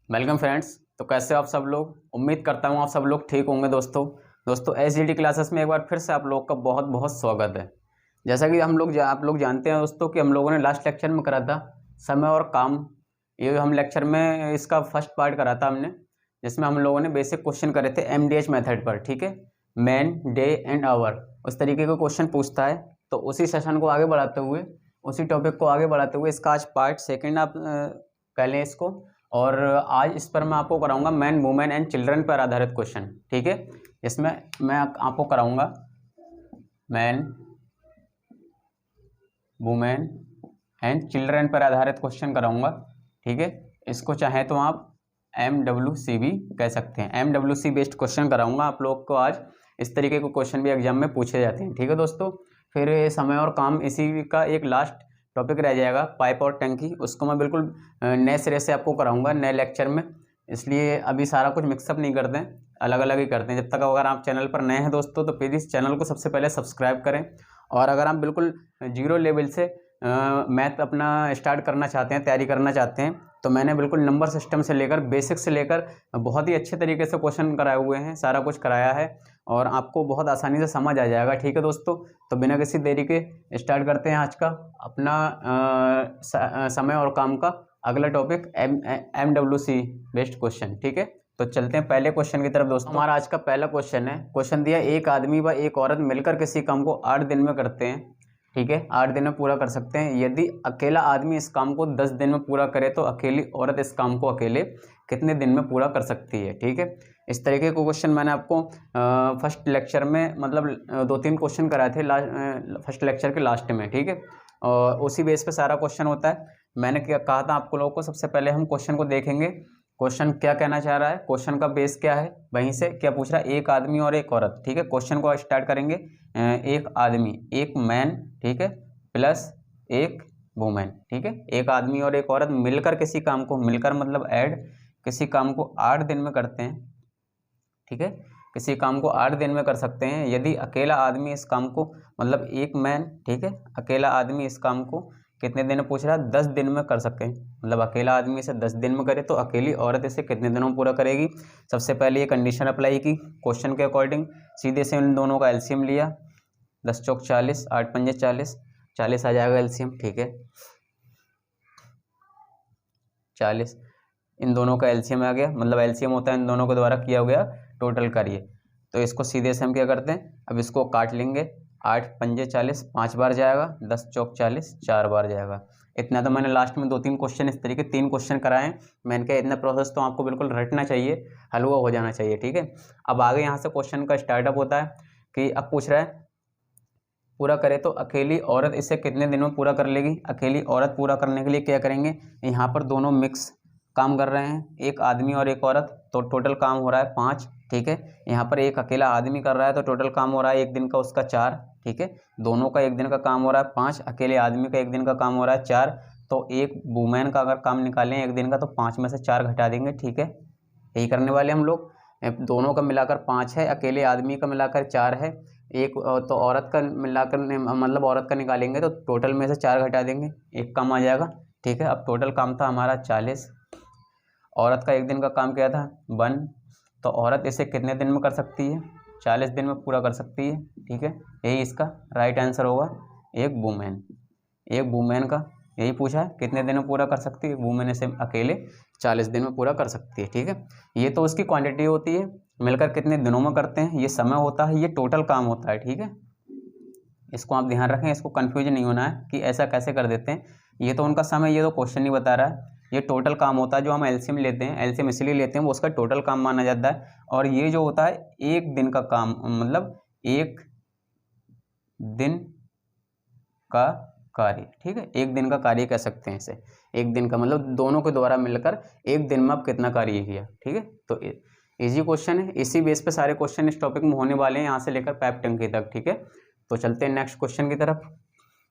Welcome friends. तो कैसे हो आप सब लोग। उम्मीद करता हूँ आप सब लोग ठीक होंगे। दोस्तों एसजीडी क्लासेस में एक बार फिर से आप लोग का बहुत बहुत स्वागत है। जैसा कि आप लोग जानते हैं दोस्तों कि हम लोगों ने लास्ट लेक्चर में करा था समय और काम। ये हम लेक्चर में इसका फर्स्ट पार्ट करा था हमने, जिसमें हम लोगों ने बेसिक क्वेश्चन करे थे MDH मेथड पर। ठीक है, मैन, डे एंड आवर, उस तरीके का क्वेश्चन पूछता है। तो उसी सेशन को आगे बढ़ाते हुए, उसी टॉपिक को आगे बढ़ाते हुए इसका आज पार्ट सेकेंड आप कह लें इसको। और आज इस पर मैं आपको कराऊंगा मैन, वुमेन एंड चिल्ड्रन पर आधारित क्वेश्चन। ठीक है, इसमें मैं आपको कराऊंगा मैन, वुमेन एंड चिल्ड्रन पर आधारित क्वेश्चन कराऊंगा। ठीक है, इसको चाहे तो आप MWC भी कह सकते हैं। MWC बेस्ड क्वेश्चन कराऊंगा आप लोग को आज। इस तरीके के क्वेश्चन भी एग्जाम में पूछे जाते हैं। ठीक है दोस्तों, फिर समय और काम इसी का एक लास्ट टॉपिक रह जाएगा, पाइप और टंकी। उसको मैं बिल्कुल नए सिरे से आपको कराऊंगा नए लेक्चर में, इसलिए अभी सारा कुछ मिक्सअप नहीं करते हैं, अलग अलग ही करते हैं। जब तक अगर आप चैनल पर नए हैं दोस्तों तो प्लीज़ इस चैनल को सबसे पहले सब्सक्राइब करें। और अगर आप बिल्कुल जीरो लेवल से मैथ अपना स्टार्ट करना चाहते हैं, तैयारी करना चाहते हैं, तो मैंने बिल्कुल नंबर सिस्टम से लेकर बेसिक से लेकर बहुत ही अच्छे तरीके से क्वेश्चन कराए हुए हैं, सारा कुछ कराया है और आपको बहुत आसानी से समझ आ जाएगा। ठीक है दोस्तों, तो बिना किसी देरी के स्टार्ट करते हैं आज का अपना समय और काम का अगला टॉपिक MWC बेस्ड क्वेश्चन। ठीक है, तो चलते हैं पहले क्वेश्चन की तरफ दोस्तों। हमारा आज का पहला क्वेश्चन है, क्वेश्चन दिया एक आदमी व एक औरत मिलकर किसी काम को 8 दिन में करते हैं। ठीक है, 8 दिन में पूरा कर सकते हैं। यदि अकेला आदमी इस काम को 10 दिन में पूरा करे तो अकेली औरत इस काम को अकेले कितने दिन में पूरा कर सकती है। ठीक है, इस तरीके का क्वेश्चन मैंने आपको फर्स्ट लेक्चर में मतलब 2-3 क्वेश्चन कराए थे फर्स्ट लेक्चर के लास्ट में। ठीक है, और उसी बेस पे सारा क्वेश्चन होता है। मैंने क्या कहा था आपको लोगों को, सबसे पहले हम क्वेश्चन को देखेंगे, क्वेश्चन क्या कहना चाह रहा है, क्वेश्चन का बेस क्या है, वहीं से क्या पूछ रहा है, एक आदमी और एक औरत। ठीक है, क्वेश्चन को स्टार्ट करेंगे, एक आदमी, एक मैन, ठीक है, प्लस एक वुमेन। ठीक है, एक आदमी और एक औरत मिलकर किसी काम को, मिलकर मतलब ऐड, किसी काम को 8 दिन में करते हैं। ठीक है, किसी काम को 8 दिन में कर सकते हैं। यदि अकेला आदमी इस काम को मतलब एक मैन, ठीक है, अकेला आदमी इस काम को कितने दिन में पूछ रहा है, 10 दिन में कर सकें। मतलब अकेला आदमी इसे 10 दिन में करे तो अकेली औरत इसे कितने दिनों में पूरा करेगी। सबसे पहले ये कंडीशन अप्लाई की क्वेश्चन के अकॉर्डिंग, सीधे से इन दोनों का एलसीएम लिया, 10 चौक 40, 8 पंजे 40, 40 आ जाएगा एलसीएम। ठीक है, 40 इन दोनों का एलसीएम आ गया, मतलब एलसीएम होता है इन दोनों के द्वारा किया गया टोटल कार्य। तो इसको सीधे से हम क्या करते हैं, अब इसको काट लेंगे, 8 पंजे 40, 5 बार जाएगा, 10 चौक 40, 4 बार जाएगा। इतना तो मैंने लास्ट में 2-3 क्वेश्चन इस तरीके 3 क्वेश्चन कराए हैं। मैंने कहा इतना प्रोसेस तो आपको बिल्कुल रटना चाहिए, हलवा हो जाना चाहिए। ठीक है, अब आगे यहाँ से क्वेश्चन का स्टार्टअप होता है कि अब पूछ रहा है पूरा करे तो अकेली औरत इसे कितने दिन में पूरा कर लेगी। अकेली औरत पूरा करने के लिए क्या करेंगे, यहाँ पर दोनों मिक्स काम कर रहे हैं, एक आदमी और एक औरत, तो टोटल काम हो रहा है 5। ठीक है, यहाँ पर एक अकेला आदमी कर रहा है तो टोटल काम हो रहा है एक दिन का उसका 4। ठीक है, दोनों का एक दिन का काम हो रहा है 5, अकेले आदमी का एक दिन का काम हो रहा है 4। तो एक वुमेन का अगर काम निकालें एक दिन का तो 5 में से 4 घटा देंगे। ठीक है, यही करने वाले हम लोग। दोनों का मिलाकर 5 है, अकेले आदमी का मिलाकर 4 है, एक तो औरत का मिलाकर मतलब औरत का निकालेंगे तो टोटल में से 4 घटा देंगे, एक कम आ जाएगा। ठीक है, अब टोटल काम था हमारा 40, औरत का एक दिन का काम क्या था 1, तो औरत इसे कितने दिन में कर सकती है, 40 दिन में पूरा कर सकती है। ठीक है, यही इसका राइट आंसर होगा। एक वुमेन का यही पूछा है कितने दिन में पूरा कर सकती है, वुमेन इसे अकेले 40 दिन में पूरा कर सकती है। ठीक है, ये तो उसकी क्वांटिटी होती है, मिलकर कितने दिनों में करते हैं, ये समय होता है, ये टोटल काम होता है। ठीक है, इसको आप ध्यान रखें, इसको कंफ्यूज नहीं होना है कि ऐसा कैसे कर देते हैं। ये तो उनका समय, ये तो क्वेश्चन नहीं बता रहा है, ये टोटल काम होता है। जो हम एलसीएम लेते हैं, एलसीएम इसलिए लेते हैं वो उसका टोटल काम माना जाता है। और ये जो होता है एक दिन का काम, मतलब एक दिन का कार्य। ठीक है, एक दिन का कार्य कह सकते हैं इसे, एक दिन का मतलब दोनों के द्वारा मिलकर एक दिन में आप कितना कार्य किया। ठीक है, तो इजी क्वेश्चन है, इसी बेस पे सारे क्वेश्चन इस टॉपिक में होने वाले हैं, यहाँ से लेकर पाइप टंकी तक। ठीक है, तो चलते हैं नेक्स्ट क्वेश्चन की तरफ।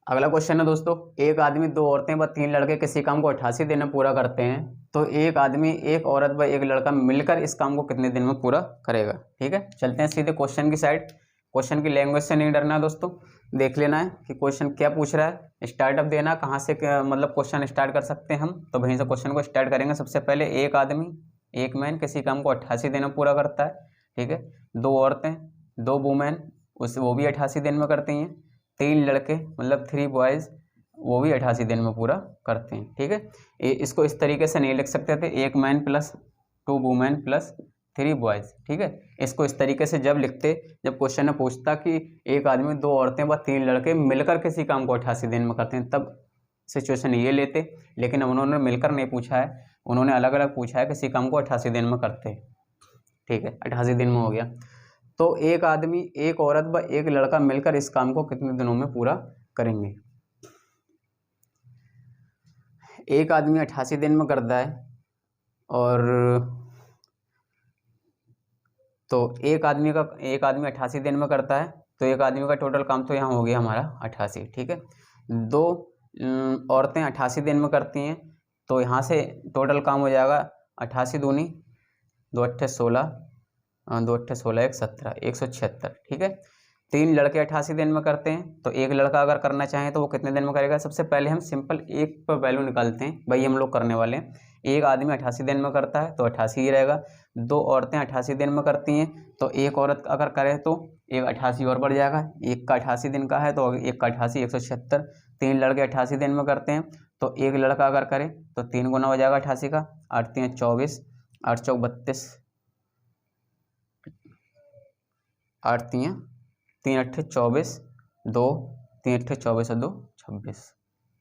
अगला क्वेश्चन है दोस्तों, एक आदमी, 2 औरतें व 3 लड़के किसी काम को 88 दिन में पूरा करते हैं, तो एक आदमी, एक औरत व एक लड़का मिलकर इस काम को कितने दिन में पूरा करेगा। ठीक है, चलते हैं सीधे क्वेश्चन की साइड। क्वेश्चन की लैंग्वेज से नहीं डरना है दोस्तों, देख लेना है कि क्वेश्चन क्या पूछ रहा है, स्टार्टअप देना कहाँ से मतलब क्वेश्चन स्टार्ट कर सकते हैं हम, तो वहीं से क्वेश्चन को स्टार्ट करेंगे। सबसे पहले एक आदमी, एक मैन किसी काम को 88 दिन में पूरा करता है, ठीक है। 2 औरतें, 2 वुमेन, वो भी 88 दिन में करती हैं। 3 लड़के मतलब 3 बॉयज़, वो भी 88 दिन में पूरा करते हैं, ठीक है। इसको इस तरीके से नहीं लिख सकते थे, एक man plus 2 women plus 3 boys, ठीक है। इसको इस तरीके से जब लिखते, जब क्वेश्चन में पूछता कि एक आदमी, 2 औरतें व 3 लड़के मिलकर किसी काम को 88 दिन में करते हैं, तब सिचुएशन ये लेते। लेकिन अब उन्होंने मिलकर नहीं पूछा है, उन्होंने अलग अलग पूछा है, किसी काम को 88 दिन में करते, ठीक है। 88 दिन में हो गया। तो एक आदमी, एक औरत व एक लड़का मिलकर इस काम को कितने दिनों में पूरा करेंगे? एक आदमी 88 दिन में करता है, और तो एक आदमी 88 दिन में करता है, तो एक आदमी का टोटल काम तो यहाँ हो गया हमारा 88, ठीक है। 2 औरतें 88 दिन में करती हैं, तो यहाँ से टोटल काम हो जाएगा 88 दूनी 2 अट्ठे 16, 2 अट्ठे 16 1 17, 176, ठीक है। 3 लड़के 88 दिन में करते हैं, तो एक लड़का अगर करना चाहें तो वो कितने दिन में करेगा? सबसे पहले हम सिंपल एक पर वैल्यू निकालते हैं, वही हम लोग करने वाले हैं। एक आदमी 88 दिन में करता है तो 88 ही रहेगा। 2 औरतें 88 दिन में करती हैं, तो एक औरत अगर करे तो एक 88 और बढ़ जाएगा। एक का 88 दिन का है तो एक का 88 176। 3 लड़के 88 दिन में करते हैं, तो एक लड़का अगर करे तो 3 गुना हो जाएगा 88 का, 8 3 24, 8 चौक 32, 8 3 अट्ठे 24, 2 3 अट्ठे 24 और 2 26,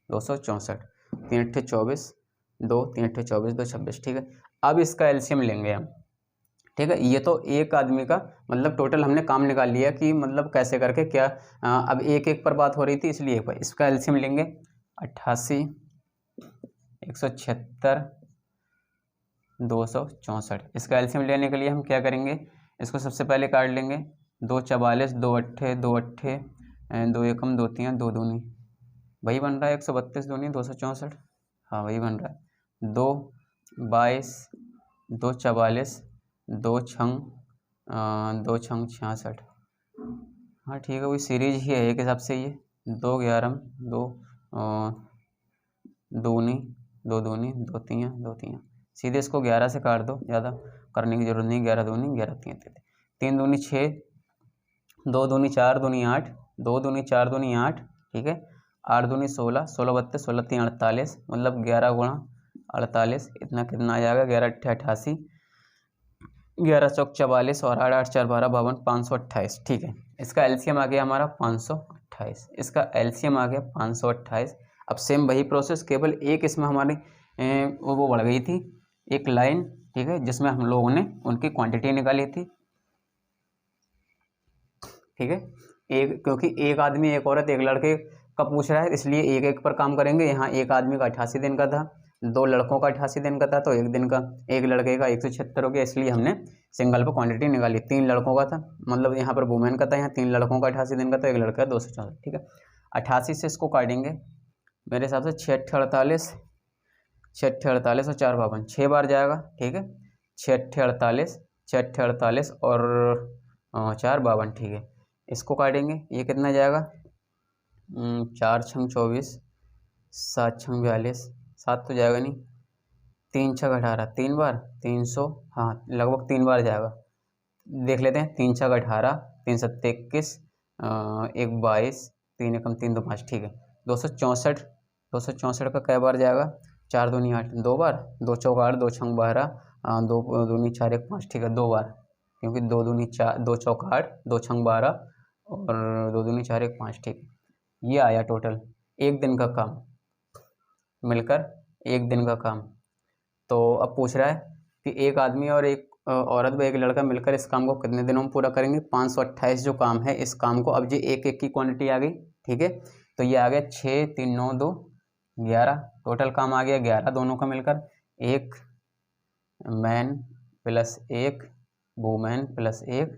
264। 3 अट्ठे 24, 2 3 अट्ठे 24, 2 26, ठीक है। अब इसका एलसीएम लेंगे हम, ठीक है। ये तो एक आदमी का मतलब टोटल हमने काम निकाल लिया कि मतलब कैसे करके क्या, अब एक एक पर बात हो रही थी इसलिए एक पर। इसका एलसीएम लेंगे 88, 176, 264। इसका एलसीएम लेने के लिए हम क्या करेंगे, इसको सबसे पहले काट लेंगे। 2 44, 2 अट्ठे 2 अट्ठे, 2 एकम 2 3 2 दूनी, वही बन रहा है 132 दूनी 264, हाँ वही बन रहा है। 2 22, 2 44, 2 छंग 2 छंग 66, हाँ ठीक है, वही सीरीज ही है एक हिसाब से ये। 2 11, 2 दूनी 2 दूनी 2 3 2 3, सीधे इसको 11 से काट दो, ज़्यादा करने की जरूरत नहीं। 11 दूनी 11 3 3 दूनी 6, 2 दूनी 4 दूनी 8, 2 दूनी 4 दूनी 8, ठीक है। 8 दूनी 16, 16 32, 16 3 48, मतलब 11 गुणा 48, इतना कितना आ जाएगा? 11 अट्ठे 88, 11 चौक 44 और 8 8 4 12 52, 528, ठीक है। इसका एलसीएम आ गया हमारा 528, इसका एलसीएम आ गया 528। अब सेम वही प्रोसेस, केवल एक इसमें हमारी वो बढ़ गई थी एक लाइन, ठीक है, जिसमें हम लोगों ने उनकी क्वांटिटी निकाली थी, ठीक है। एक, क्योंकि एक आदमी एक औरत एक लड़के का पूछ रहा है इसलिए एक एक पर काम करेंगे। यहाँ एक आदमी का 88 दिन का था, 2 लड़कों का 88 दिन का था, तो एक दिन का, एक लड़के का 176 हो गया, इसलिए हमने सिंगल पर क्वांटिटी निकाली। 3 लड़कों का था, मतलब यहाँ पर वुमेन का था, यहाँ 3 लड़कों का 88 दिन का था, एक लड़का 264, ठीक है। 88 से इसको काटेंगे मेरे हिसाब से 6 अट्ठे 48, 6 अट्ठे 48 और 4 52, 6 बार जाएगा, ठीक है। 6 अट्ठे 48, 6 अट्ठे 48 और 4 52, ठीक है। इसको काटेंगे, ये कितना जाएगा? 4 छंग 24, 7 छंग 42, 7 तो जाएगा नहीं, 3 छग 18, 3 बार 300, हाँ लगभग 3 बार जाएगा। देख लेते हैं, 3 छग 18, 3 सत्ते 21, 1 22, 3 एकम 3 2 5, ठीक है। 264, 264 का कै बार जाएगा? 4 दूनी 8, 2 बार, 2 चौक 8, 2 छंग 12, 2 दूनी 4 1 5, ठीक है, 2 बार, क्योंकि 2 दूनी 4, 2 चौक 8, 2 छंग 12 और 2 दूनी 4 1 5, ठीक। ये आया टोटल एक दिन का काम, मिलकर एक दिन का काम। तो अब पूछ रहा है कि एक आदमी और एक औरत व एक लड़का मिलकर इस काम को कितने दिनों में पूरा करेंगे? 528 जो काम है इस काम को, अब ये एक एक की क्वांटिटी आ गई, ठीक है। तो ये आ गया 6 3 9 2 11, टोटल काम आ गया 11 दोनों का मिलकर। एक मैन प्लस एक वूमेन प्लस एक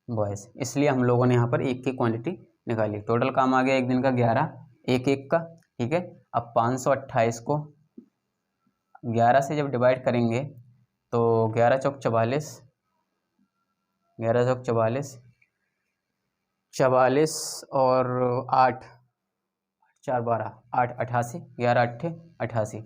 बॉयज़, इसलिए हम लोगों ने यहाँ पर एक की क्वांटिटी निकाली। टोटल काम आ गया एक दिन का 11, एक एक का, ठीक है। अब 528 को 11 से जब डिवाइड करेंगे तो 11 चौक 44, 11 चौक 44, 44 और 8 4 12, 8 88, 11 अट्ठे 88,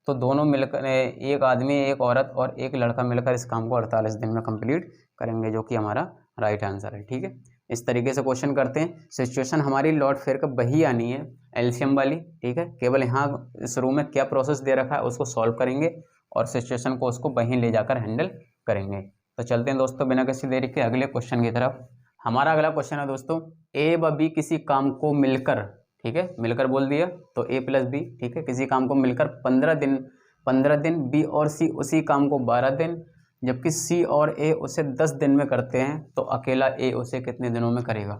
तो दोनों मिलकर, एक आदमी, एक औरत और एक लड़का मिलकर इस काम को 48 दिन में कंप्लीट करेंगे, जो कि हमारा राइट आंसर है। ठीक है, इस तरीके से क्वेश्चन करते हैं। सिचुएशन हमारी लॉर्ड फेयर का वही आनी है, एलसीएम वाली। ठीक है, केवल यहाँ शुरू में क्या प्रोसेस दे रखा है उसको सॉल्व करेंगे और सिचुएशन को उसको वहीं ले जाकर हैंडल करेंगे। तो चलते हैं दोस्तों बिना किसी देरी के अगले क्वेश्चन की तरफ। हमारा अगला क्वेश्चन है दोस्तों, ए व बी किसी काम को मिलकर, ठीक है, मिलकर बोल दिया तो ए प्लस बी, ठीक है, किसी काम को मिलकर 15 दिन, बी और सी उसी काम को 12 दिन, जबकि सी और ए उसे 10 दिन में करते हैं, तो अकेला ए उसे कितने दिनों में करेगा।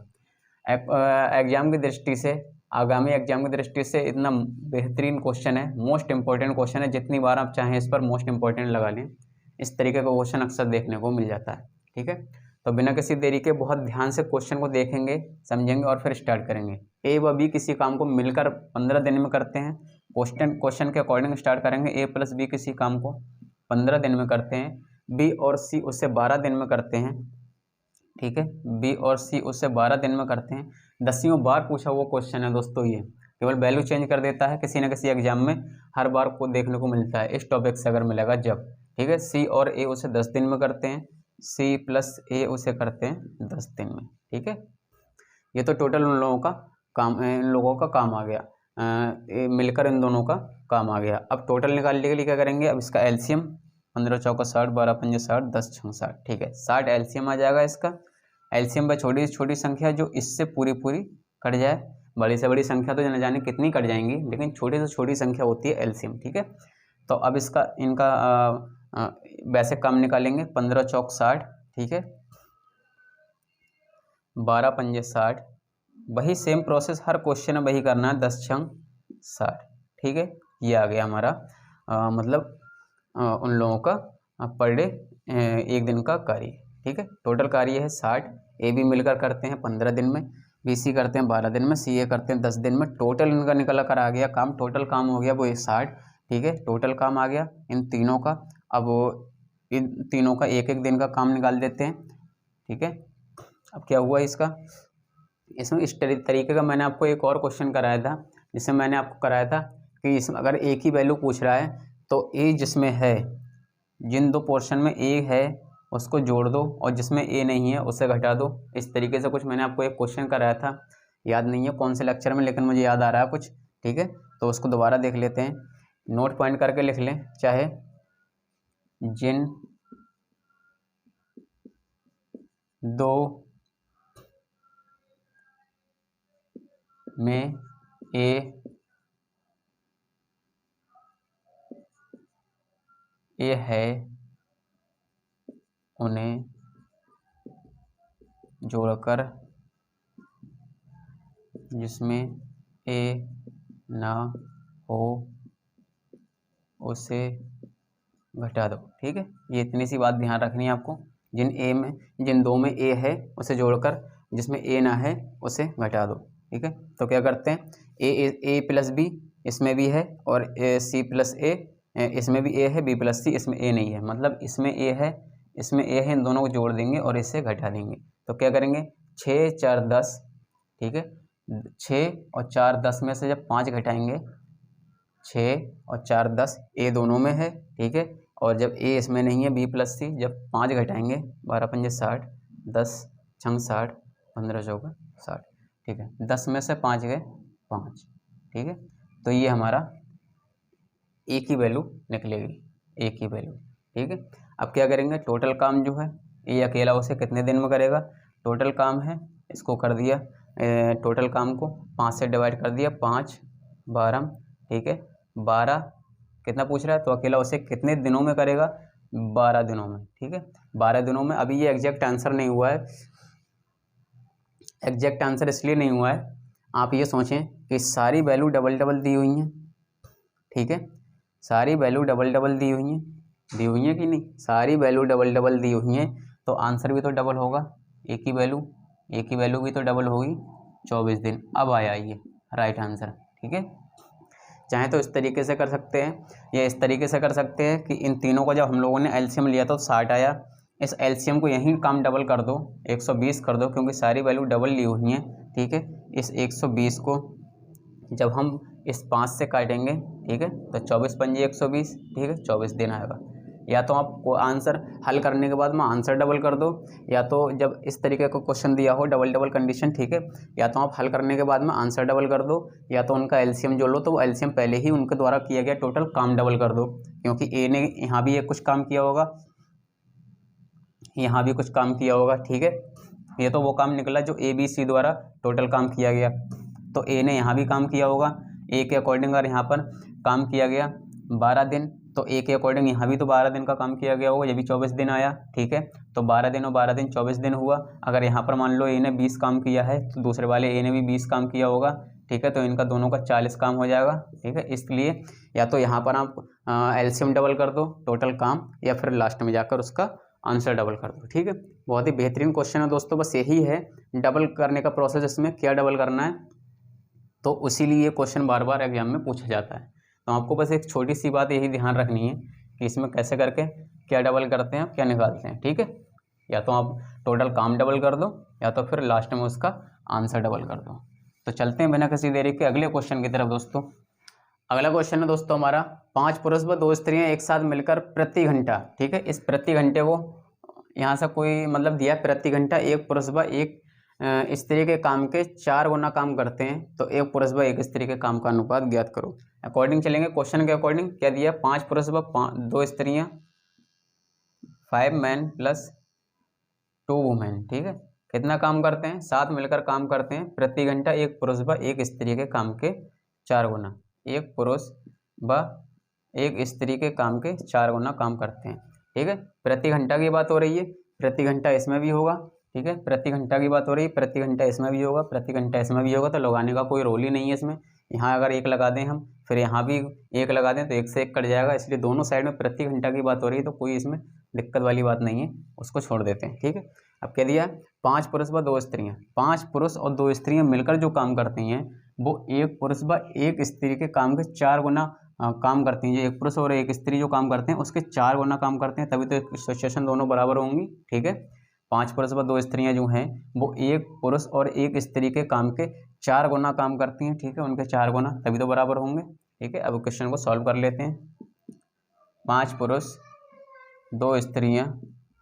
एग्जाम की दृष्टि से, आगामी एग्जाम की दृष्टि से इतना बेहतरीन क्वेश्चन है, मोस्ट इंपॉर्टेंट क्वेश्चन है। जितनी बार आप चाहें इस पर मोस्ट इंपॉर्टेंट लगा लें, इस तरीके का क्वेश्चन अक्सर देखने को मिल जाता है। ठीक है, तो बिना किसी देरी के बहुत ध्यान से क्वेश्चन को देखेंगे, समझेंगे और फिर स्टार्ट करेंगे। ए व बी किसी काम को मिलकर 15 दिन में करते हैं। क्वेश्चन के अकॉर्डिंग स्टार्ट करेंगे। ए प्लस बी किसी काम को 15 दिन में करते हैं, बी और सी उससे 12 दिन में करते हैं। ठीक है, बी और सी उससे 12 दिन में करते हैं। 10वीं बार पूछा हुआ क्वेश्चन है दोस्तों, ये केवल वैल्यू चेंज कर देता है, किसी न किसी एग्जाम में हर बार को देखने को मिलता है, इस टॉपिक से अगर मिलेगा जब। ठीक है, सी और ए उसे 10 दिन में करते हैं, सी प्लस ए उसे करते हैं 10 दिन में। ठीक है, ये तो टोटल उन लोगों का काम, इन लोगों का काम आ गया, मिलकर इन दोनों का काम आ गया। अब टोटल निकालने के लिए क्या करेंगे, अब इसका एलसीएम 15 चौका 60, 12 पंजे 60, 10 छंग 60। ठीक है, 60 एलसीएम आ जाएगा इसका। एलसीएम में छोटी से छोटी संख्या जो इससे पूरी कट जाए, बड़ी से बड़ी संख्या तो न जाने कितनी कट जाएंगी, लेकिन छोटी से छोटी संख्या होती है एलसीएम। ठीक है, तो अब इसका इनका वैसे काम निकालेंगे। 15 चौक 60, ठीक है, 12 पंजे 60, वही सेम प्रोसेस हर क्वेश्चन में वही करना है, 10 छंग 60। ठीक है, ये आ गया हमारा मतलब उन लोगों का पर डे एक दिन का कार्य। ठीक है, टोटल कार्य है 60। ए भी मिलकर करते हैं 15 दिन में, बी सी करते हैं 12 दिन में, सी ए करते हैं 10 दिन में। टोटल इनका निकल कर आ गया काम, टोटल काम हो गया वो 60। ठीक है, टोटल काम आ गया इन तीनों का। अब इन तीनों का एक एक दिन का काम निकाल देते हैं। ठीक है, अब क्या हुआ इसका, इसमें इस तरीके का मैंने आपको एक और क्वेश्चन कराया था, जिसमें मैंने आपको कराया था कि इसमें अगर एक ही वैल्यू पूछ रहा है तो ए जिसमें है, जिन दो पोर्शन में ए है उसको जोड़ दो और जिसमें ए नहीं है उसे घटा दो। इस तरीके से कुछ मैंने आपको एक क्वेश्चन कराया था, याद नहीं है कौन से लेक्चर में, लेकिन मुझे याद आ रहा है कुछ। ठीक है, तो उसको दोबारा देख लेते हैं, नोट पॉइंट करके लिख लें चाहे। जिन दो में ए है उन्हें जोड़कर जिसमें ए ना हो उसे घटा दो। ठीक है, ये इतनी सी बात ध्यान रखनी है आपको। जिन दो में ए है उसे जोड़कर जिसमें ए ना है उसे घटा दो। ठीक है, तो क्या करते हैं, ए प्लस बी इसमें भी है और सी प्लस ए इसमें भी ए है, बी प्लस सी इसमें ए नहीं है, मतलब इसमें ए है, इसमें ए है, इन दोनों को जोड़ देंगे और इससे घटा देंगे। तो क्या करेंगे, 6 4 10। ठीक है, 6 और 4 10 में से जब 5 घटाएंगे, 6 और 4 10, ए दोनों में है। ठीक है, और जब ए इसमें नहीं है, बी प्लस सी, जब 5 घटाएंगे, 12 पंजे 60, 10 छंग 60, 15 चौका 60। ठीक है, 10 में से 5 गए 5। ठीक है, तो ये हमारा ए की वैल्यू निकलेगी, ए की वैल्यू। ठीक है, अब क्या करेंगे, टोटल काम जो है ए अकेला उसे कितने दिन में करेगा। टोटल काम है, इसको कर दिया, टोटल काम को 5 से डिवाइड कर दिया, 5 12। ठीक है, 12 कितना पूछ रहा है, तो अकेला उसे कितने दिनों में करेगा, 12 दिनों में। ठीक है, 12 दिनों में। अभी ये एग्जैक्ट आंसर नहीं हुआ है, एग्जैक्ट आंसर इसलिए नहीं हुआ है, आप ये सोचें कि सारी वैल्यू डबल डबल दी हुई हैं। ठीक है, सारी वैल्यू डबल डबल दी हुई हैं कि नहीं, सारी वैल्यू डबल डबल दी हुई हैं, तो आंसर भी तो डबल होगा। ए की वैल्यू भी तो डबल होगी, 24 दिन। अब आया ये राइट आंसर। ठीक है, चाहे तो इस तरीके से कर सकते हैं या इस तरीके से कर सकते हैं कि इन तीनों को जब हम लोगों ने एलसीएम लिया तो 60 आया, इस एलसीएम को यहीं काम डबल कर दो, 120 कर दो, क्योंकि सारी वैल्यू डबल ली हुई हैं। ठीक है, इस 120 को जब हम इस 5 से काटेंगे ठीक है। तो 24 पंजे 120, ठीक है, 24 दिन आएगा। या तो आप आंसर हल करने के बाद में आंसर डबल कर दो, या तो जब इस तरीके का क्वेश्चन दिया हो डबल डबल कंडीशन, ठीक है, या तो आप हल करने के बाद में आंसर डबल कर दो, या तो उनका एलसीएम जोड़ लो, तो वो एलसीएम पहले ही उनके द्वारा किया गया टोटल काम डबल कर दो, क्योंकि ए ने यहाँ भी कुछ काम किया होगा, यहाँ भी कुछ काम किया होगा, ठीक है। ये तो वो काम निकला जो ए बी सी द्वारा टोटल काम किया गया, तो ए ने यहाँ भी काम किया होगा, ए के अकॉर्डिंग अगर यहाँ पर काम किया गया 12 दिन, तो ए के अकॉर्डिंग यहाँ भी तो 12 दिन का काम किया गया होगा, ये भी 24 दिन आया, ठीक है। तो 12 दिन और 12 दिन 24 दिन हुआ। अगर यहाँ पर मान लो ए ने 20 काम किया है तो दूसरे वाले ए ने भी 20 काम किया होगा, ठीक है, तो इनका दोनों का 40 काम हो जाएगा, ठीक है। इसलिए या तो यहाँ पर आप एलसीएम डबल कर दो टोटल काम, या फिर लास्ट में जाकर उसका आंसर डबल कर दो, ठीक है। बहुत ही बेहतरीन क्वेश्चन है दोस्तों, बस यही है डबल करने का प्रोसेस, इसमें क्या डबल करना है, तो उसीलिए ये क्वेश्चन बार बार एग्जाम में पूछा जाता है। तो आपको बस एक छोटी सी बात यही ध्यान रखनी है कि इसमें कैसे करके क्या डबल करते हैं, क्या निकालते हैं, ठीक है। या तो आप टोटल काम डबल कर दो, या तो फिर लास्ट में उसका आंसर डबल कर दो। तो चलते हैं बिना किसी देरी के अगले क्वेश्चन की तरफ दोस्तों। अगला क्वेश्चन है दोस्तों हमारा, 5 पुरुष व 2 स्त्रियां एक साथ मिलकर प्रति घंटा, ठीक है, इस प्रति घंटे को यहाँ से कोई मतलब दिया, प्रति घंटा एक पुरुष व एक स्त्री के काम के 4 गुना काम करते हैं, तो एक पुरुष व एक स्त्री के काम का अनुपात ज्ञात करो। अकॉर्डिंग चलेंगे क्वेश्चन के अकॉर्डिंग, क्या दिया, 5 पुरुष व 2 स्त्रियां, 5 मैन प्लस 2 वुमेन, ठीक है, कितना काम करते हैं, साथ मिलकर काम करते हैं प्रति घंटा एक पुरुष व एक स्त्री के काम के 4 गुना, एक पुरुष व एक स्त्री के काम के 4 गुना काम करते हैं, ठीक है। प्रति घंटा की बात हो रही है, प्रति घंटा इसमें भी होगा, ठीक है, प्रति घंटा की बात हो रही है, प्रति घंटा इसमें भी होगा, प्रति घंटा इसमें भी होगा, तो लगाने का कोई रोल ही नहीं है इसमें। यहाँ अगर एक लगा दें हम, फिर यहाँ भी एक लगा दें, तो एक से एक कट जाएगा, इसलिए दोनों साइड में प्रति घंटा की बात हो रही है, तो कोई इसमें दिक्कत वाली बात नहीं है, उसको छोड़ देते हैं, ठीक है। अब क्या दिया, 5 पुरुष व 2 स्त्रियाँ, 5 पुरुष और 2 स्त्रियाँ मिलकर जो काम करती हैं वो एक पुरुष व एक स्त्री के काम के 4 गुना काम करती हैं। जो एक पुरुष और एक स्त्री जो काम करते हैं उसके 4 गुना काम करते हैं, तभी तो सिचुएशन दोनों बराबर होंगी, ठीक है। 5 पुरुष व 2 स्त्रियां जो हैं वो एक पुरुष और एक स्त्री के काम के 4 गुना काम करती हैं, ठीक है, उनके 4 गुना, तभी तो बराबर होंगे, ठीक है। अब क्वेश्चन को सॉल्व कर लेते हैं। 5 पुरुष 2 स्त्रियां,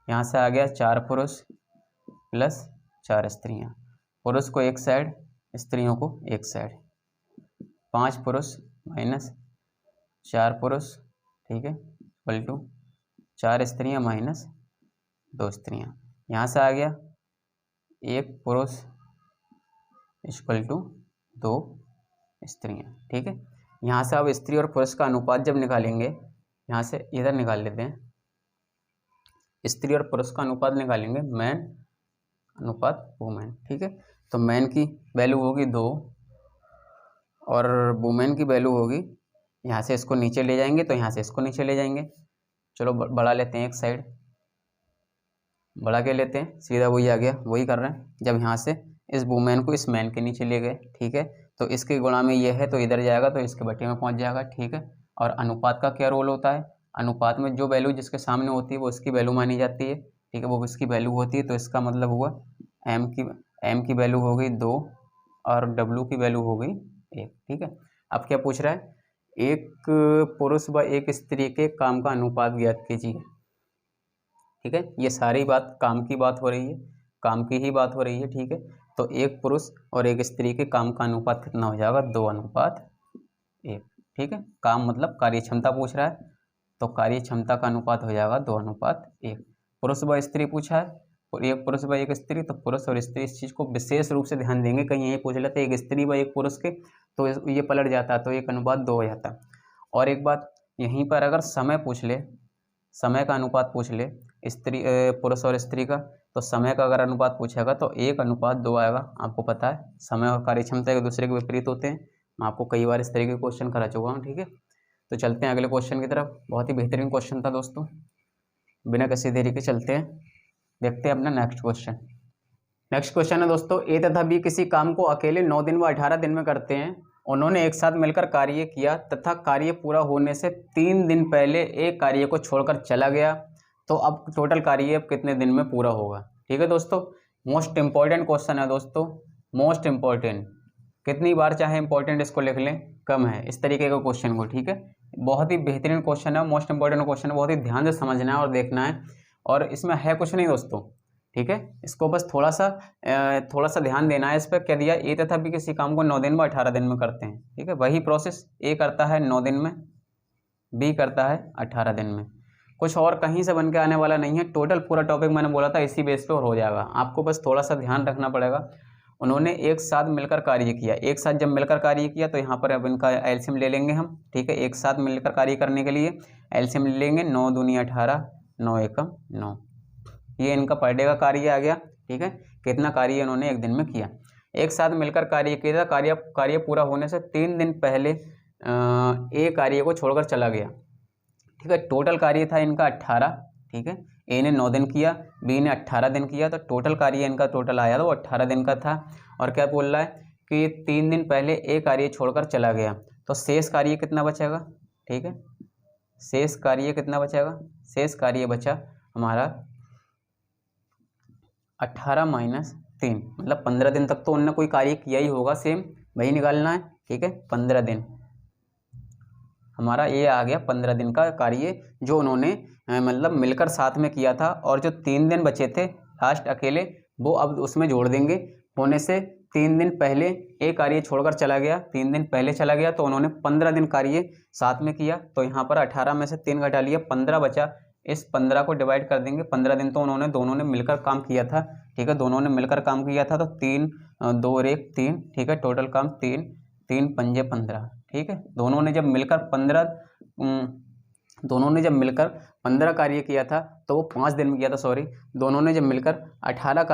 यहाँ से आ गया 4 पुरुष प्लस 4 स्त्रियां, पुरुष को एक साइड, स्त्रियों को एक साइड, 5 पुरुष माइनस 4 पुरुष, ठीक है, इक्वल टू 4 स्त्रियां माइनस 2 स्त्रियां, यहाँ से आ गया 1 पुरुष इक्वल टू 2 स्त्रियां, ठीक है। यहाँ से अब स्त्री और पुरुष का अनुपात जब निकालेंगे, यहाँ से इधर निकाल लेते हैं, स्त्री और पुरुष का अनुपात निकालेंगे, मैन अनुपात वुमेन, ठीक है। तो मैन की वैल्यू होगी 2 और वुमेन की वैल्यू होगी, यहाँ से इसको नीचे ले जाएंगे तो यहाँ से इसको नीचे ले जाएंगे, चलो बढ़ा लेते हैं, एक साइड बढ़ा के लेते हैं, सीधा वही आ गया, वही कर रहे हैं। जब यहाँ से इस वुमेन को इस मैन के नीचे ले गए, ठीक है, तो इसके गुणा में ये है तो इधर जाएगा तो इसके बटे में पहुँच जाएगा, ठीक है। और अनुपात का क्या रोल होता है, अनुपात में जो वैल्यू जिसके सामने होती है वो उसकी वैल्यू मानी जाती है, ठीक है, वो इसकी वैल्यू होती है, तो इसका मतलब हुआ एम की वैल्यू हो गई 2 और डब्ल्यू की वैल्यू हो गई 1, ठीक है। अब क्या पूछ रहा है, एक पुरुष व एक स्त्री के काम का अनुपात ज्ञात कीजिए, ठीक है। ये सारी बात काम की बात हो रही है, काम की ही बात हो रही है, ठीक है। तो एक पुरुष और एक स्त्री के काम का अनुपात कितना हो जाएगा, 2:1, ठीक है। काम मतलब कार्य क्षमता पूछ रहा है, तो कार्य क्षमता का अनुपात हो जाएगा 2:1। पुरुष व स्त्री पूछा है, और एक पुरुष व एक स्त्री, तो पुरुष और स्त्री इस चीज़ को विशेष रूप से ध्यान देंगे, कहीं यही पूछ लेते एक स्त्री व एक पुरुष के, तो ये पलट जाता है, तो 1:2 हो जाता। और एक बात यहीं पर अगर समय पूछ ले, समय का अनुपात पूछ ले स्त्री पुरुष और स्त्री का, तो समय का अगर अनुपात पूछेगा तो 1:2 आएगा। आपको पता है समय और कार्य क्षमता एक दूसरे के विपरीत होते हैं, मैं आपको कई बार इस तरीके के क्वेश्चन करा चुका हूँ, ठीक है। तो चलते हैं अगले क्वेश्चन की तरफ, बहुत ही बेहतरीन क्वेश्चन था दोस्तों, बिना किसी देरी के चलते हैं, देखते हैं अपना नेक्स्ट क्वेश्चन। नेक्स्ट क्वेश्चन है दोस्तों, ए तथा बी किसी काम को अकेले 9 दिन व 18 दिन में करते हैं। उन्होंने एक साथ मिलकर कार्य किया तथा कार्य पूरा होने से 3 दिन पहले एक कार्य को छोड़कर चला गया, तो अब टोटल कार्य अब कितने दिन में पूरा होगा, ठीक है दोस्तों। मोस्ट इंपॉर्टेंट क्वेश्चन है दोस्तों, मोस्ट इंपॉर्टेंट, कितनी बार चाहे इंपॉर्टेंट इसको लिख लें, कम है, इस तरीके का क्वेश्चन को, ठीक है। बहुत ही बेहतरीन क्वेश्चन है, मोस्ट इंपॉर्टेंट क्वेश्चन है, बहुत ही ध्यान से समझना है और देखना है, और इसमें है कुछ नहीं दोस्तों, ठीक है। इसको बस थोड़ा सा ध्यान देना है। इस पर क्या दिया, ए तथा बी किसी काम को 9 दिन व 18 दिन में करते हैं, ठीक है। वही प्रोसेस ए करता है 9 दिन में, बी करता है 18 दिन में। कुछ और कहीं से बन के आने वाला नहीं है, टोटल पूरा टॉपिक मैंने बोला था इसी बेस पे हो जाएगा। आपको बस थोड़ा सा ध्यान रखना पड़ेगा। उन्होंने एक साथ मिलकर कार्य किया, एक साथ जब मिलकर कार्य किया तो यहाँ पर अब इनका एलसीएम ले लेंगे हम, ठीक है। एक साथ मिलकर कार्य करने के लिए एलसीएम ले लेंगे, 9 दूनी 18, 9 एकम 9, ये इनका पर डे का कार्य आ गया, ठीक है। कितना कार्य इन्होंने एक दिन में किया, एक साथ मिलकर कार्य किया था। कार्य पूरा होने से 3 दिन पहले ए कार्य को छोड़कर चला गया, ठीक है। टोटल कार्य था इनका 18, ठीक है। ए ने 9 दिन किया, बी ने 18 दिन किया, तो टोटल कार्य इनका टोटल आया तो वो 18 दिन का था। और क्या बोल रहा है कि 3 दिन पहले ए कार्य छोड़कर चला गया, तो शेष कार्य कितना बचेगा, ठीक है। शेष कार्य कितना बचेगा, शेष कार्य बचा हमारा 18 माइनस 3, मतलब 15 दिन तक तो उन्होंने कोई कार्य किया ही होगा, सेम वही निकालना है, ठीक है। 15 दिन हमारा ये आ गया, 15 दिन का कार्य जो उन्होंने मतलब मिलकर साथ में किया था। और जो 3 दिन बचे थे लास्ट अकेले, वो अब उसमें जोड़ देंगे। होने से 3 दिन पहले एक कार्य छोड़कर चला गया, 3 दिन पहले चला गया, तो उन्होंने 15 दिन कार्य साथ में किया। तो यहाँ पर 18 में से 3 घटा लिया, 15 बचा। इस 15 को डिवाइड कर देंगे, 15 दिन तो दोनों ने मिलकर काम किया था, ठीक है। दोनों ने मिलकर काम किया था, तो 3 2 और 1 3, ठीक है। टोटल काम 3 3 पंजे 15, ठीक है। दोनों ने जब मिलकर 15 कार्य किया था तो वो 5 दिन में किया था, सॉरी। दोनों ने जब मिलकर 15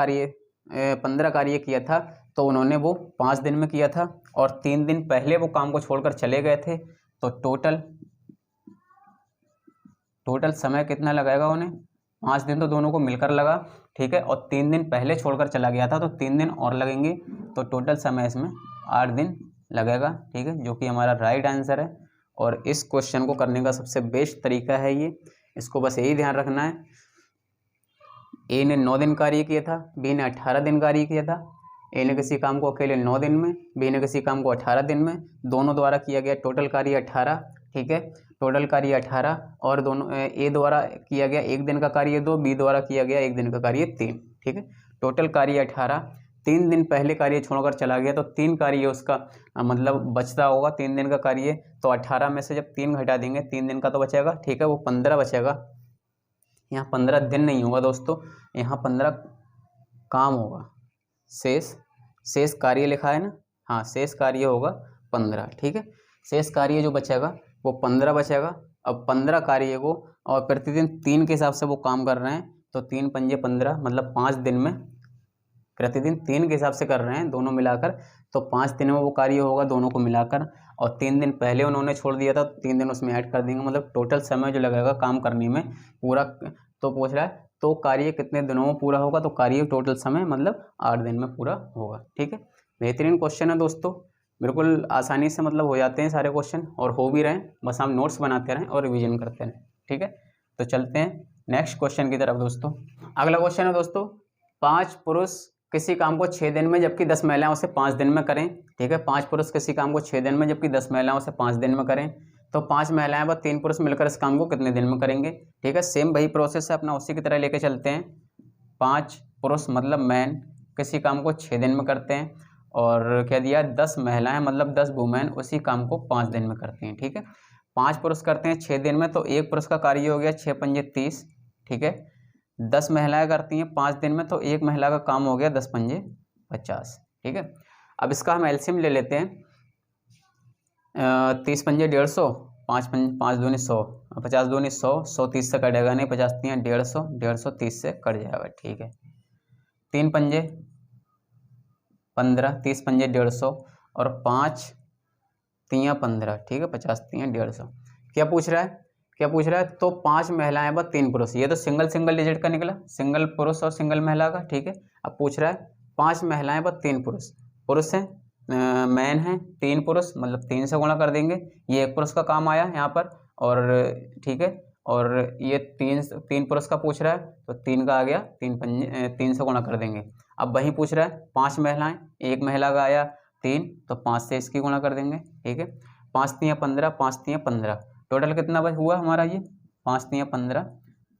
कार्य किया था तो उन्होंने वो 5 दिन में किया था, और 3 दिन पहले वो काम को छोड़कर चले गए थे। तो टोटल समय कितना लगाएगा उन्हें, 5 दिन तो दोनों को मिलकर लगा, ठीक है। और 3 दिन पहले छोड़कर चला गया था, तो 3 दिन और लगेंगे, तो टोटल समय इसमें 8 दिन लगेगा, ठीक है। जो कि हमारा राइट आंसर है। और इस क्वेश्चन को करने का सबसे बेस्ट तरीका है ये, इसको बस यही ध्यान रखना है। ए ने 9 दिन कार्य किया था, बी ने 18 दिन कार्य किया था। ए ने किसी काम को अकेले 9 दिन में, बी ने किसी काम को 18 दिन में, दोनों द्वारा किया गया टोटल कार्य 18, ठीक है। टोटल कार्य 18, और दोनों ए द्वारा किया गया 1 दिन का कार्य 2, बी द्वारा किया गया 1 दिन का कार्य 3, ठीक है। टोटल कार्य 18, 3 दिन पहले कार्य छोड़कर चला गया, तो 3 कार्य उसका मतलब बचता होगा 3 दिन का कार्य। तो 18 में से जब 3 घटा देंगे, 3 दिन का तो बचेगा, ठीक है, वो 15 बचेगा। यहाँ 15 दिन नहीं होगा दोस्तों, यहाँ 15 काम होगा। शेष कार्य लिखा है ना, हाँ, शेष कार्य होगा 15, ठीक है। शेष कार्य जो बचेगा वो 15 बचेगा। अब 15 कार्य को, और प्रतिदिन 3 के हिसाब से वो काम कर रहे हैं, तो 3 पंजे 15, मतलब 5 दिन में, प्रतिदिन 3 के हिसाब से कर रहे हैं दोनों मिलाकर, तो 5 दिन में वो कार्य होगा दोनों को मिलाकर। और 3 दिन पहले उन्होंने छोड़ दिया था, 3 दिन उसमें ऐड कर देंगे, मतलब टोटल समय जो लगेगा काम करने में पूरा। तो पूछ रहा है तो कार्य कितने दिनों में पूरा होगा, तो कार्य टोटल समय मतलब 8 दिन में पूरा होगा, ठीक है। बेहतरीन क्वेश्चन है दोस्तों, बिल्कुल आसानी से मतलब हो जाते हैं सारे क्वेश्चन, और हो भी रहे हैं, बस हम नोट्स बनाते रहें और रिविजन करते रहें, ठीक है। तो चलते हैं नेक्स्ट क्वेश्चन की तरफ दोस्तों। अगला क्वेश्चन है दोस्तों, 5 पुरुष किसी काम को 6 दिन में जबकि 10 महिलाएं उसे 5 दिन में करें, ठीक है। 5 पुरुष किसी काम को 6 दिन में जबकि 10 महिलाएं उसे 5 दिन में करें, तो 5 महिलाएं व 3 पुरुष मिलकर इस काम को कितने दिन में करेंगे, ठीक है। सेम वही प्रोसेस है अपना, उसी की तरह लेके चलते हैं। 5 पुरुष मतलब मैन किसी काम को 6 दिन में करते हैं, और क्या दिया, 10 महिलाएं मतलब 10 वुमेन उसी काम को 5 दिन में करती हैं, ठीक है। 5 पुरुष करते हैं 6 दिन में, तो 1 पुरुष का कार्य हो गया 6 पंजे 30, ठीक है। 10 महिलाएं करती हैं 5 दिन में, तो 1 महिला का काम हो गया 10 पंजे 50, ठीक है। अब इसका हम एलसीएम ले लेते हैं। 30 पंजे 150, 5 दूनी 100, 50 दूनी 100, 100 30 से कटेगा नहीं, 50 तियाँ 150, 150 30 से कट जाएगा, ठीक है। 3 पंजे 15, 30 पंजे 150, और 5 तियाँ 15, ठीक है। 50 तियाँ 150। क्या पूछ रहा है, तो 5 महिलाएं व 3 पुरुष, ये तो सिंगल डिजिट का निकला, सिंगल पुरुष और सिंगल महिला का, ठीक है। अब पूछ रहा है 5 महिलाएं व 3 पुरुष हैं, मैन हैं, 3 पुरुष मतलब 3 से गुणा कर देंगे, ये 1 पुरुष का काम आया यहाँ पर, और ठीक है। और ये 3 पुरुष का पूछ रहा है, तो 3 का आ गया, 3 से गुणा कर देंगे। अब वही पूछ रहा है 5 महिलाएं, 1 महिला का आया 3, तो 5 से इसकी गुणा कर देंगे, ठीक है। 5 तियाँ 15, 5 तियाँ 15, टोटल कितना बच हुआ हमारा ये 5 तियाँ 15,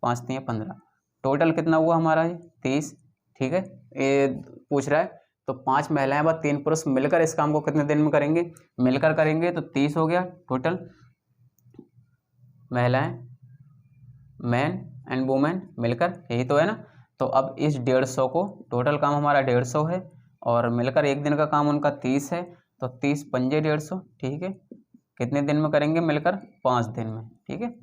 5 तियाँ 15, टोटल कितना हुआ हमारा ये 30। ठीक है, ये पूछ रहा है तो 5 महिलाएं व 3 पुरुष मिलकर इस काम को कितने दिन में करेंगे, मिलकर करेंगे तो 30 हो गया टोटल महिलाएं, मैन एंड वुमेन मिलकर, यही तो है ना। तो अब इस 150 को, टोटल काम हमारा 150 है और मिलकर एक दिन का काम उनका 30 है, तो 30 पंजे 150। ठीक है, कितने दिन में करेंगे मिलकर, 5 दिन में। ठीक है,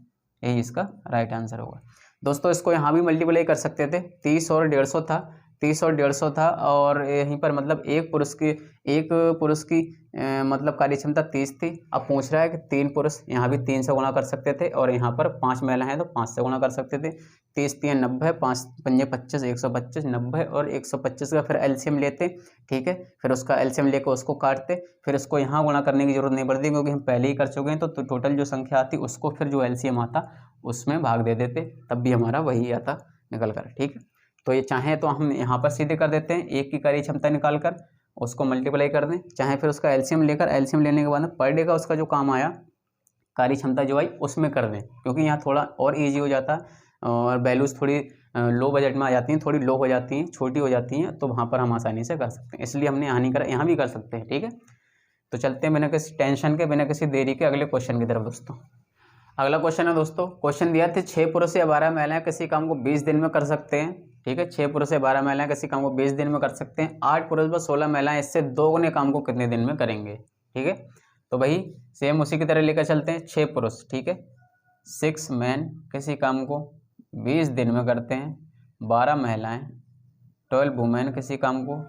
यही इसका राइट आंसर होगा दोस्तों। इसको यहाँ भी मल्टीप्लाई कर सकते थे, 30 और 150 था, 30 और 150 था और यहीं पर मतलब एक पुरुष की मतलब कार्य क्षमता 30 थी। अब पूछ रहा है कि 3 पुरुष, यहाँ भी 3 से गुणा कर सकते थे और यहाँ पर 5 महिला हैं तो 5 से गुणा कर सकते थे। 30 3 90, 5 पंजे 25, 125, 90 और 125 का फिर एलसीएम लेते। ठीक है, फिर उसका एलसीएम लेकर उसको काटते, फिर उसको यहाँ गुणा करने की जरूरत नहीं पड़ती क्योंकि हम पहले ही कर चुके हैं। तो टोटल जो संख्या आती उसको फिर जो एलसीएम आता उसमें भाग दे देते, तब भी हमारा वही आता निकल कर। ठीक है, तो ये चाहे तो हम यहाँ पर सीधे कर देते हैं, एक की कार्य क्षमता निकाल कर उसको मल्टीप्लाई कर दें, चाहे फिर उसका एलसीएम लेकर, एलसीएम लेने के बाद पर डे का उसका जो काम आया कार्य क्षमता जो आई उसमें कर दें, क्योंकि यहाँ थोड़ा और ईजी हो जाता और वैल्यूज़ थोड़ी लो बजट में आ जाती हैं, थोड़ी लो हो जाती हैं, छोटी हो जाती हैं, तो वहाँ पर हम आसानी से कर सकते हैं, इसलिए हमने यहाँ नहीं करा, यहाँ भी कर सकते हैं। ठीक है, तो चलते हैं बिना किसी टेंशन के, बिना किसी देरी के अगले क्वेश्चन की तरफ दोस्तों। अगला क्वेश्चन है दोस्तों, क्वेश्चन दिया थे 6 पुरुष या 12 महिलाएं किसी काम को 20 दिन में कर सकते हैं। ठीक है, 6 पुरुष या 12 महिलाएं किसी काम को 20 दिन में कर सकते हैं। 8 पुरुष व 16 महिलाएं इससे 2 गुने काम को कितने दिन में करेंगे। ठीक है, तो भाई सेम उसी की तरह लेकर चलते हैं। 6 पुरुष, ठीक है, 6 मैन किसी काम को 20 दिन में करते हैं। 12 महिलाएं 12 वुमेन किसी काम को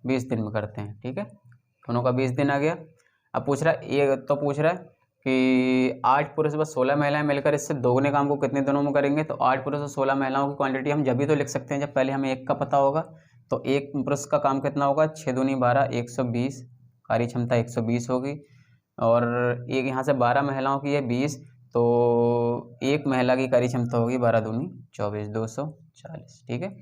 20 दिन में करते हैं। ठीक है, दोनों का 20 दिन आ गया। अब पूछ रहा है, ये तो पूछ रहा है कि 8 पुरुष व 16 महिलाएं मिलकर इससे दोगुने काम को कितने दिनों में करेंगे। तो 8 पुरुष और 16 महिलाओं की क्वांटिटी हम जब भी तो लिख सकते हैं जब पहले हमें एक का पता होगा। तो एक पुरुष का काम कितना होगा, 6 दूनी 12, 120, कार्य क्षमता 120 होगी। और एक यहाँ से 12 महिलाओं की है 20, तो एक महिला की कार्य क्षमता होगी 12 दूनी 24, 240। ठीक है,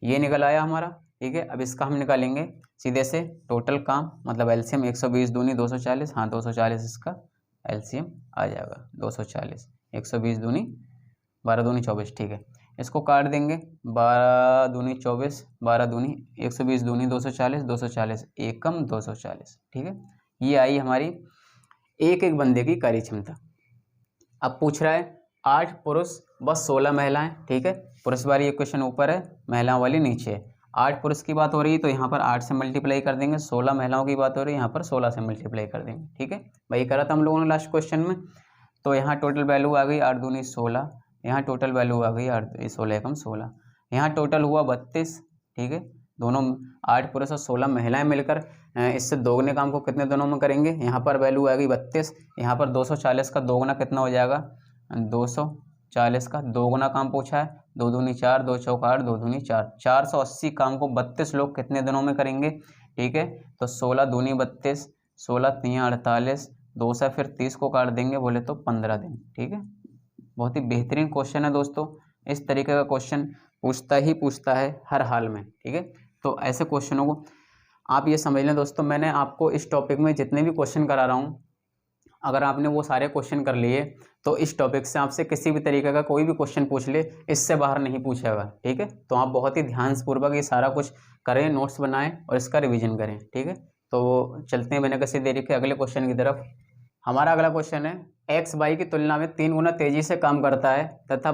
ये निकल आया हमारा। ठीक है, अब इसका हम निकालेंगे सीधे से टोटल काम, मतलब एलसीएम 120 दूनी 240, हाँ 240 इसका एलसीएम आ जाएगा 240, 120 दूनी 12 दूनी 24। ठीक है, इसको काट देंगे, 12 दूनी 24, 12 दूनी 120 दूनी 240, 240 एकम 240। ठीक है, ये आई हमारी एक एक बंदे की कार्य क्षमता। अब पूछ रहा है 8 पुरुष व 16 महिलाएं। ठीक है, पुरुष वाली क्वेश्चन ऊपर है, महिलाओं वाली नीचे है। 8 पुरुष की बात हो रही है तो यहाँ पर 8 से मल्टीप्लाई कर देंगे। 16 महिलाओं की बात हो रही है, यहाँ पर 16 से मल्टीप्लाई कर देंगे। ठीक है, वही करा था हम लोगों ने लास्ट क्वेश्चन में। तो यहाँ टोटल वैल्यू आ गई 8 दूनी 16, यहाँ टोटल वैल्यू आ गई 8 16 एकम 16, यहाँ टोटल हुआ 32। ठीक है, दोनों 8 पुरुष और 16 महिलाएं मिलकर इससे दोगुने काम को कितने दिनों में करेंगे। यहाँ पर वैल्यू आ गई 32, यहाँ पर 240 का दोगुना कितना हो जाएगा, 240 का दोगुना काम पूछा है। 2 दूनी 4, 2 चौका 8, 2 दूनी 4, 480 काम को 32 लोग कितने दिनों में करेंगे। ठीक है, तो 16 दूनी 32, 16 3 48, 2 से फिर 30 को काट देंगे बोले तो 15 दिन। ठीक है, बहुत ही बेहतरीन क्वेश्चन है दोस्तों, इस तरीके का क्वेश्चन पूछता है हर हाल में। ठीक है, तो ऐसे क्वेश्चनों को आप ये समझ लें दोस्तों, मैंने आपको इस टॉपिक में जितने भी क्वेश्चन करा रहा हूँ, अगर आपने वो सारे क्वेश्चन कर लिए तो इस टॉपिक से आपसे किसी भी तरीके का कोई भी क्वेश्चन पूछ ले, इससे बाहर नहीं पूछेगा। ठीक है, तो आप बहुत ही ध्यानपूर्वक ये सारा कुछ करें, नोट्स बनाएं और इसका रिवीजन करें। ठीक है, तो चलते हैं बिना किसी देरी के अगले क्वेश्चन की तरफ। हमारा अगला क्वेश्चन है, एक्स वाई की तुलना में 3 गुना तेजी से काम करता है तथा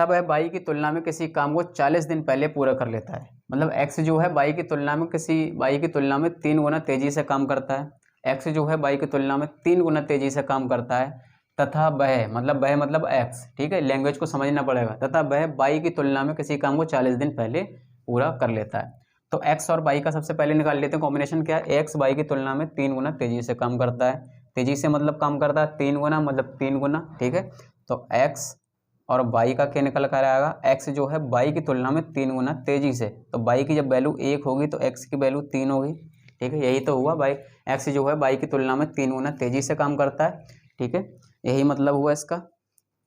वह वाई की तुलना में किसी काम को 40 दिन पहले पूरा कर लेता है। मतलब एक्स जो है वाई की तुलना में 3 गुना तेजी से काम करता है। एक्स जो है वाई की तुलना में 3 गुना तेजी से काम करता है तथा वह मतलब एक्स, ठीक है, लैंग्वेज को समझना पड़ेगा, तथा वह वाई की तुलना में किसी काम को 40 दिन पहले पूरा कर लेता है। तो एक्स और वाई का सबसे पहले निकाल लेते हैं कॉम्बिनेशन क्या है। एक्स वाई की तुलना में 3 गुना तेजी से काम करता है। तेजी से मतलब काम करता है 3 गुना, मतलब 3 गुना। ठीक है, तो एक्स और वाई का क्या निकल कर आएगा, एक्स जो है वाई की तुलना में 3 गुना तेजी से, तो वाई की जब वैल्यू 1 होगी तो एक्स की वैल्यू 3 होगी। ठीक है, यही तो हुआ, वाई एक्स जो है वाई की तुलना में 3 गुना तेजी से काम करता है। ठीक है, यही मतलब हुआ इसका,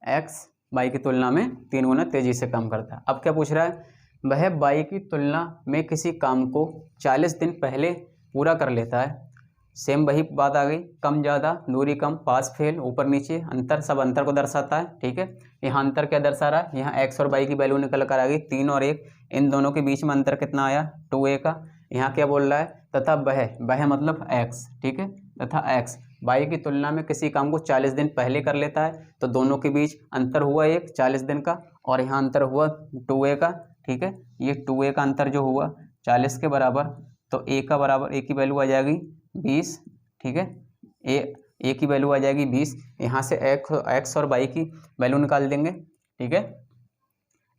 एक्स वाई की तुलना में 3 गुना तेजी से काम करता है। अब क्या पूछ रहा है, वह वाई की तुलना में किसी काम को 40 दिन पहले पूरा कर लेता है। सेम वही बात आ गई, कम ज़्यादा, दूरी कम, पास फेल, ऊपर नीचे, अंतर, सब अंतर को दर्शाता है। ठीक है, यहाँ अंतर क्या दर्शा रहा है, यहाँ x और y की वैल्यू निकल कर आ गई 3 और 1, इन दोनों के बीच में अंतर कितना आया 2a का। यहाँ क्या बोल रहा है, तथा वह मतलब x। ठीक है, तथा x y की तुलना में किसी काम को 40 दिन पहले कर लेता है, तो दोनों के बीच अंतर हुआ एक 40 दिन का, और यहाँ अंतर हुआ 2a का। ठीक है, ये 2a का अंतर जो हुआ 40 के बराबर, तो a का बराबर, a की वैल्यू आ जाएगी 20। ठीक है, ए की वैल्यू आ जाएगी 20। यहाँ से एक्स और वाई की वैल्यू निकाल देंगे। ठीक है,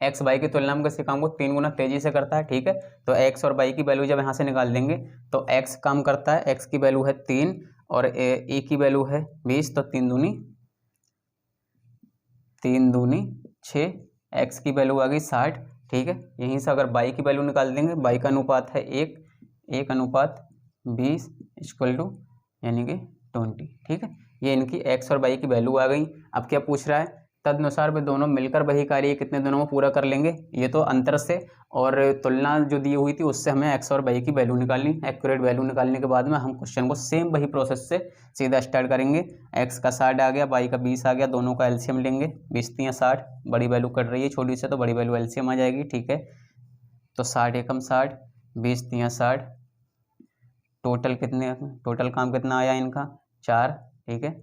एक्स वाई की तुलना में किसी काम को 3 गुना तेजी से करता है। ठीक है, तो एक्स और वाई की वैल्यू जब यहाँ से निकाल देंगे तो एक्स काम करता है, एक्स की वैल्यू है 3 और ए की वैल्यू है 20, तो 3 दूनी 6, एक्स की वैल्यू आ गई 60। ठीक है, यहीं से अगर वाई की वैल्यू निकाल देंगे, वाई का अनुपात है 1 अनुपात 20 इक्वल टू यानी कि 20। ठीक है, ये इनकी एक्स और वाई की वैल्यू आ गई। अब क्या पूछ रहा है, तदनुसार वे दोनों मिलकर वही कार्य कितने दिनों में पूरा कर लेंगे। ये तो अंतर से और तुलना जो दी हुई थी उससे हमें एक्स और वाई की वैल्यू निकालनी। एक्यूरेट वैल्यू निकालने के बाद में हम क्वेश्चन को सेम वही प्रोसेस से सीधा स्टार्ट करेंगे। एक्स का 60 आ गया, वाई का 20 आ गया, दोनों का एलसीएम लेंगे। 20 3 60, बड़ी वैल्यू कट रही है छोटी से, तो बड़ी वैल्यू एलसीएम आ जाएगी। ठीक है, तो 60 एकम 60, 20 3 60, टोटल काम कितना आया इनका 4। ठीक है,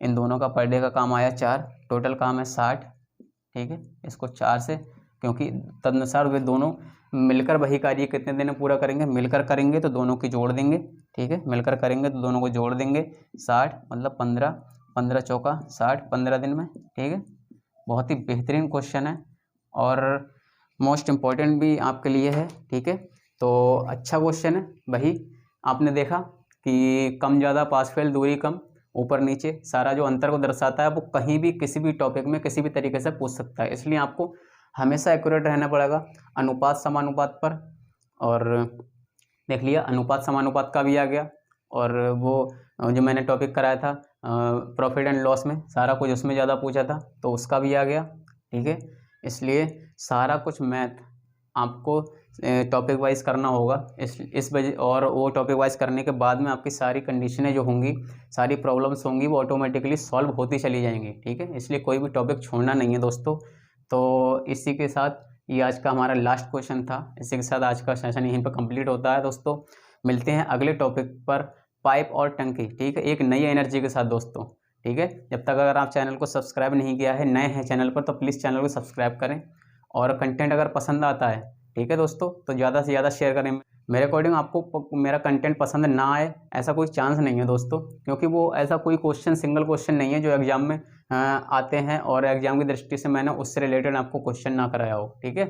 इन दोनों का पर डे का काम आया 4, टोटल काम है 60। ठीक है, इसको 4 से, क्योंकि तदनुसार वे दोनों मिलकर वही कार्य कितने दिन में पूरा करेंगे, मिलकर करेंगे तो दोनों की जोड़ देंगे। ठीक है, मिलकर करेंगे तो दोनों को जोड़ देंगे। 60 मतलब 15, 15 चौका 60, 15 दिन में। ठीक है, बहुत ही बेहतरीन क्वेश्चन है और मोस्ट इम्पॉर्टेंट भी आपके लिए है। ठीक है, तो अच्छा क्वेश्चन है। वही आपने देखा कि कम ज़्यादा, पास फेल, दूरी कम, ऊपर नीचे, सारा जो अंतर को दर्शाता है वो कहीं भी किसी भी टॉपिक में किसी भी तरीके से पूछ सकता है। इसलिए आपको हमेशा एक्यूरेट रहना पड़ेगा अनुपात समानुपात पर। और देख लिया, अनुपात समानुपात का भी आ गया, और वो जो मैंने टॉपिक कराया था प्रॉफिट एंड लॉस में, सारा कुछ उसमें ज़्यादा पूछा था तो उसका भी आ गया। ठीक है, इसलिए सारा कुछ मैथ आपको टॉपिक वाइज करना होगा इस वजह, और वो टॉपिक वाइज करने के बाद में आपकी सारी कंडीशनें जो होंगी, सारी प्रॉब्लम्स होंगी, वो ऑटोमेटिकली सॉल्व होती चली जाएंगी। ठीक है, इसलिए कोई भी टॉपिक छोड़ना नहीं है दोस्तों। तो इसी के साथ ये आज का हमारा लास्ट क्वेश्चन था। इसी के साथ आज का सेशन यहीं पर कंप्लीट होता है दोस्तों। मिलते हैं अगले टॉपिक पर, पाइप और टंकी। ठीक है, एक नई एनर्जी के साथ दोस्तों। ठीक है, जब तक अगर आप चैनल को सब्सक्राइब नहीं किया है, नए हैं चैनल पर, तो प्लीज़ चैनल को सब्सक्राइब करें, और कंटेंट अगर पसंद आता है, ठीक है दोस्तों, तो ज़्यादा से ज़्यादा शेयर करें। मेरे अकॉर्डिंग आपको मेरा कंटेंट पसंद ना आए ऐसा कोई चांस नहीं है दोस्तों, क्योंकि वो ऐसा कोई क्वेश्चन, सिंगल क्वेश्चन नहीं है जो एग्जाम में आते हैं और एग्जाम की दृष्टि से मैंने उससे रिलेटेड आपको क्वेश्चन ना कराया हो। ठीक है,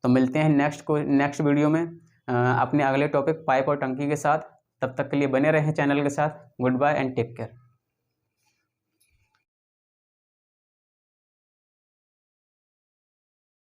तो मिलते हैं नेक्स्ट वीडियो में अपने अगले टॉपिक पाइप और टंकी के साथ। तब तक के लिए बने रहें चैनल के साथ। Goodbye and take care.